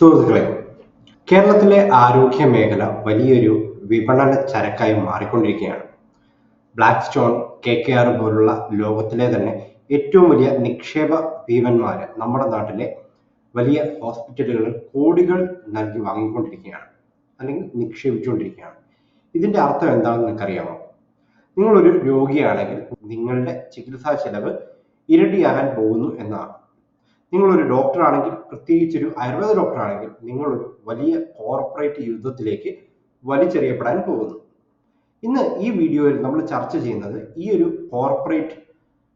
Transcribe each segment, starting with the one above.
സുഹൃത്തുക്കളെ, കേരളത്തിലെ ആരോഗ്യ മേഖല വലിയൊരു വിപണന ചരക്കായി മാറിക്കൊണ്ടിരിക്കുകയാണ്. ബ്ലാക്ക് സ്റ്റോൺ, KKR പോലുള്ള ലോകത്തിലെ തന്നെ ഏറ്റവും വലിയ നിക്ഷേപ ഭീമന്മാര് നമ്മുടെ നാട്ടിലെ വലിയ ഹോസ്പിറ്റലുകളിൽ കോടികൾ നൽകി വാങ്ങിക്കൊണ്ടിരിക്കുകയാണ്, അല്ലെങ്കിൽ നിക്ഷേപിച്ചുകൊണ്ടിരിക്കുകയാണ്. ഇതിന്റെ അർത്ഥം എന്താണെന്ന് നിങ്ങൾക്കറിയാമോ? നിങ്ങളൊരു രോഗിയാണെങ്കിൽ നിങ്ങളുടെ ചികിത്സാ ചെലവ് ഇരട്ടിയാകാൻ പോകുന്നു എന്നാണ്. നിങ്ങളൊരു ഡോക്ടറാണെങ്കിൽ, പ്രത്യേകിച്ചൊരു ആയുർവേദ ഡോക്ടറാണെങ്കിൽ, നിങ്ങളൊരു വലിയ കോർപ്പറേറ്റ് യുദ്ധത്തിലേക്ക് വലിച്ചെറിയപ്പെടാൻ പോകുന്നു. ഇന്ന് ഈ വീഡിയോയിൽ നമ്മൾ ചർച്ച ചെയ്യുന്നത് ഈ ഒരു കോർപ്പറേറ്റ്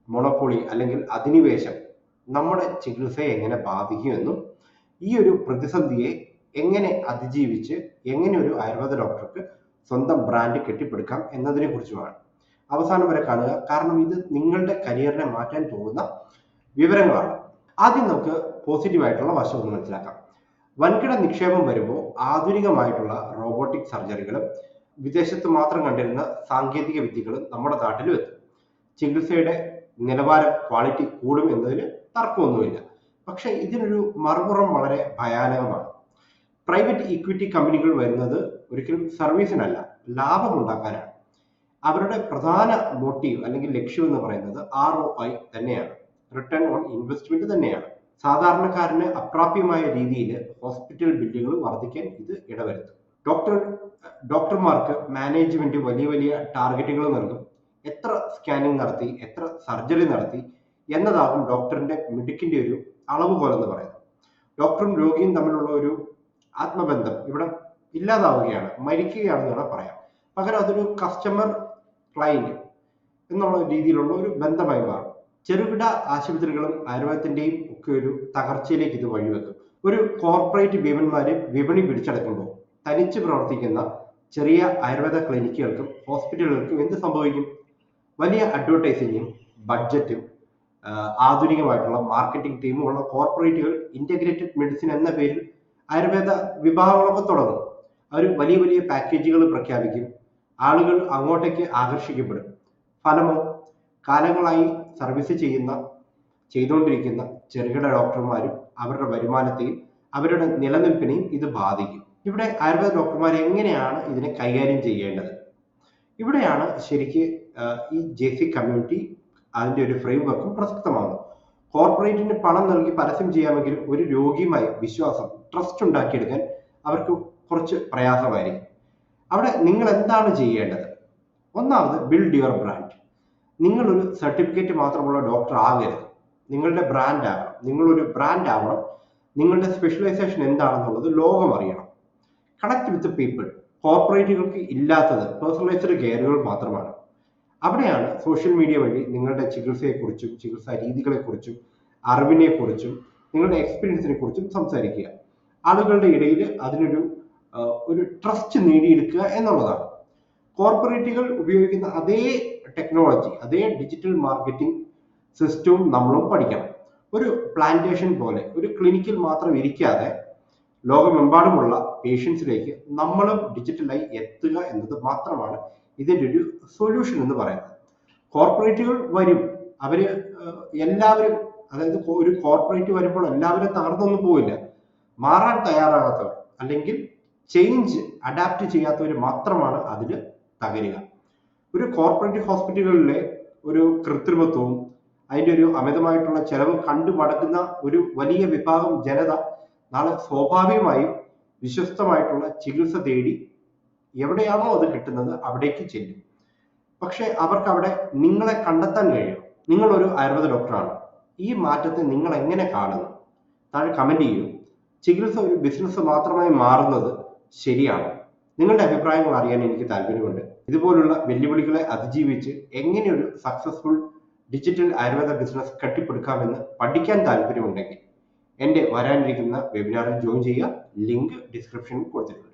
മൊണോപ്പൊളി അല്ലെങ്കിൽ അധിനിവേശം നമ്മുടെ ചികിത്സയെ എങ്ങനെ ബാധിക്കുമെന്നും ഈ ഒരു പ്രതിസന്ധിയെ എങ്ങനെ അതിജീവിച്ച് എങ്ങനെ ഒരു ആയുർവേദ ഡോക്ടർക്ക് സ്വന്തം ബ്രാൻഡ് കെട്ടിപ്പടുക്കാം എന്നതിനെ കുറിച്ചുമാണ്. അവസാനം വരെ കാണുക, കാരണം ഇത് നിങ്ങളുടെ കരിയറിനെ മാറ്റാൻ പോകുന്ന വിവരങ്ങളാണ്. ആദ്യം നമുക്ക് പോസിറ്റീവായിട്ടുള്ള വശം ഒന്ന് മനസ്സിലാക്കാം. വൻകിട നിക്ഷേപം വരുമ്പോൾ ആധുനികമായിട്ടുള്ള റോബോട്ടിക് സർജറികളും വിദേശത്ത് മാത്രം കണ്ടിരുന്ന സാങ്കേതിക വിദ്യകളും നമ്മുടെ നാട്ടിലും എത്തും. ചികിത്സയുടെ നിലവാരം, ക്വാളിറ്റി കൂടും എന്നതിന് തർക്കമൊന്നുമില്ല. പക്ഷെ ഇതിനൊരു മറുപുറം വളരെ ഭയാനകമാണ്. പ്രൈവറ്റ് ഇക്വിറ്റി കമ്പനികൾ വരുന്നത് ഒരിക്കലും സർവീസിനല്ല, ലാഭമുണ്ടാക്കാനാണ്. അവരുടെ പ്രധാന മോട്ടീവ് അല്ലെങ്കിൽ ലക്ഷ്യം എന്ന് പറയുന്നത് ROI തന്നെയാണ്, റിട്ടേൺ ഓൺ ഇൻവെസ്റ്റ്മെന്റ് തന്നെയാണ്. സാധാരണക്കാരന് അപ്രാപ്യമായ രീതിയിൽ ഹോസ്പിറ്റൽ ബില്ലുകൾ വർദ്ധിക്കാൻ ഇത് ഇടവരുത്തും. ഡോക്ടർമാർക്ക് മാനേജ്മെന്റ് വലിയ വലിയ ടാർഗറ്റുകൾ നൽകും. എത്ര സ്കാനിങ് നടത്തി, എത്ര സർജറി നടത്തി എന്നതാകും ഡോക്ടറിന്റെ മിടുക്കിന്റെ ഒരു അളവുകോൽ എന്ന് പറയുന്നത്. ഡോക്ടറും രോഗിയും തമ്മിലുള്ള ഒരു ആത്മബന്ധം ഇവിടെ ഇല്ലാതാവുകയാണ്, മരിക്കുകയാണെന്ന് വേണം പറയാം. പകരം അതൊരു കസ്റ്റമർ ക്ലയന്റ് എന്നുള്ള രീതിയിലുള്ള ഒരു ബന്ധമായി മാറും. ചെറുകിട ആശുപത്രികളും ആയുർവേദത്തിന്റെയും ഒക്കെ ഒരു തകർച്ചയിലേക്ക് ഇത് വഴിവെക്കും. ഒരു കോർപ്പറേറ്റ് ഭീമന്മാര് വിപണി പിടിച്ചെടുക്കുമ്പോൾ തനിച്ച് പ്രവർത്തിക്കുന്ന ചെറിയ ആയുർവേദ ക്ലിനിക്കുകൾക്കും ഹോസ്പിറ്റലുകൾക്കും എന്ത് സംഭവിക്കും? വലിയ അഡ്വർടൈസിങ്ങും ബഡ്ജറ്റും ആധുനികമായിട്ടുള്ള മാർക്കറ്റിംഗ് ടീമും ഉള്ള കോർപ്പറേറ്റുകൾ ഇന്റഗ്രേറ്റഡ് മെഡിസിൻ എന്ന പേരിൽ ആയുർവേദ വിഭാഗങ്ങളൊക്കെ തുടങ്ങും. അവർ വലിയ വലിയ പാക്കേജുകൾ പ്രഖ്യാപിക്കും. ആളുകൾ അങ്ങോട്ടേക്ക് ആകർഷിക്കപ്പെടും. ഫലമോ, കാലങ്ങളായി സർവീസ് ചെയ്തുകൊണ്ടിരിക്കുന്ന ചെറുകിട ഡോക്ടർമാരും അവരുടെ വരുമാനത്തെയും അവരുടെ നിലനിൽപ്പിനെയും ഇത് ബാധിക്കും. ഇവിടെ ആയുർവേദ ഡോക്ടർമാർ എങ്ങനെയാണ് ഇതിനെ കൈകാര്യം ചെയ്യേണ്ടത്? ഇവിടെയാണ് ശരിക്ക് ഈ JC കമ്മ്യൂണിറ്റി അതിന്റെ ഒരു ഫ്രെയിംവർക്കും പ്രസക്തമാകുന്നത്. കോർപ്പറേറ്റിന് പണം നൽകി പരസ്യം ചെയ്യാമെങ്കിലും ഒരു രോഗിയുമായി വിശ്വാസം, ട്രസ്റ്റ് ഉണ്ടാക്കിയെടുക്കാൻ അവർക്ക് കുറച്ച് പ്രയാസമായിരിക്കും. അവിടെ നിങ്ങൾ എന്താണ് ചെയ്യേണ്ടത്? ഒന്നാമത്, ബിൽഡ് യുവർ ബ്രാൻഡ്. നിങ്ങളൊരു സർട്ടിഫിക്കറ്റ് മാത്രമുള്ള ഡോക്ടർ ആകരുത്, നിങ്ങളുടെ ബ്രാൻഡ് ആകണം. നിങ്ങളൊരു ബ്രാൻഡ് ആവണം. നിങ്ങളുടെ സ്പെഷ്യലൈസേഷൻ എന്താണെന്നുള്ളത് ലോകം അറിയണം. Connect with people. കോർപ്പറേറ്റുകൾക്ക് ഇല്ലാത്തത് പേഴ്സണലൈസ്ഡ് കെയറുകൾ മാത്രമാണ്. അവിടെയാണ് സോഷ്യൽ മീഡിയ വഴി നിങ്ങളുടെ ചികിത്സയെക്കുറിച്ചും ചികിത്സാ രീതികളെക്കുറിച്ചും അറിവിനെക്കുറിച്ചും നിങ്ങളുടെ എക്സ്പീരിയൻസിനെ കുറിച്ചും സംസാരിക്കുക. ആളുകളുടെ ഇടയിൽ അതിനൊരു ട്രസ്റ്റ് നേടിയെടുക്കുക എന്നുള്ളതാണ്. കോർപ്പറേറ്റുകൾ ഉപയോഗിക്കുന്ന അതേ ടെക്നോളജി, അതേ ഡിജിറ്റൽ മാർക്കറ്റിംഗ് സിസ്റ്റവും നമ്മളും പഠിക്കണം. ഒരു പ്ലാന്റേഷൻ പോലെ ഒരു ക്ലിനിക്കിൽ മാത്രം ഇരിക്കാതെ ലോകമെമ്പാടുമുള്ള പേഷ്യൻസിലേക്ക് നമ്മളും ഡിജിറ്റലായി എത്തുക എന്നത് മാത്രമാണ് ഇതിൻ്റെ ഒരു സൊല്യൂഷൻ എന്ന് പറയുന്നത്. കോർപ്പറേറ്റുകൾ വരും, അവര് എല്ലാവരും, അതായത് ഒരു കോർപ്പറേറ്റ് വരുമ്പോൾ എല്ലാവരും തകർന്നൊന്നും പോവില്ല. മാറാൻ തയ്യാറാകാത്തവർ അല്ലെങ്കിൽ ചേഞ്ച് അഡാപ്റ്റ് ചെയ്യാത്തവർ മാത്രമാണ് അതിൽ തകരുക. ഒരു കോർപ്പറേറ്റ് ഹോസ്പിറ്റലുകളിലെ ഒരു കൃത്രിമത്വവും അതിൻ്റെ ഒരു അമിതമായിട്ടുള്ള ചെലവ് കണ്ടു മടക്കുന്ന ഒരു വലിയ വിഭാഗം ജനത നാളെ സ്വാഭാവികമായും വിശ്വസ്തമായിട്ടുള്ള ചികിത്സ തേടി എവിടെയാണോ അത് കിട്ടുന്നത് അവിടേക്ക് ചെല്ലും. പക്ഷെ അവർക്ക് അവിടെ നിങ്ങളെ കണ്ടെത്താൻ കഴിയും. നിങ്ങളൊരു ആയുർവേദ ഡോക്ടറാണ്. ഈ മാറ്റത്തെ നിങ്ങൾ എങ്ങനെ കാണുന്നു? താഴെ കമന്റ് ചെയ്യൂ. ചികിത്സ ഒരു ബിസിനസ് മാത്രമായി മാറുന്നത് ശരിയാണോ? നിങ്ങളുടെ അഭിപ്രായങ്ങൾ അറിയാൻ എനിക്ക് താല്പര്യമുണ്ട്. ഇതുപോലുള്ള വെല്ലുവിളികളെ അതിജീവിച്ച് എങ്ങനെ ഒരു സക്സസ്ഫുൾ ഡിജിറ്റൽ ആയുർവേദ ബിസിനസ് കെട്ടിപ്പടുക്കാമെന്ന് പഠിക്കാൻ താല്പര്യമുണ്ടെങ്കിൽ എൻ്റെ വരാനിരിക്കുന്ന വെബിനാറിൽ ജോയിൻ ചെയ്യുക. ലിങ്ക് ഡിസ്ക്രിപ്ഷനിൽ കൊടുത്തിട്ടുണ്ട്.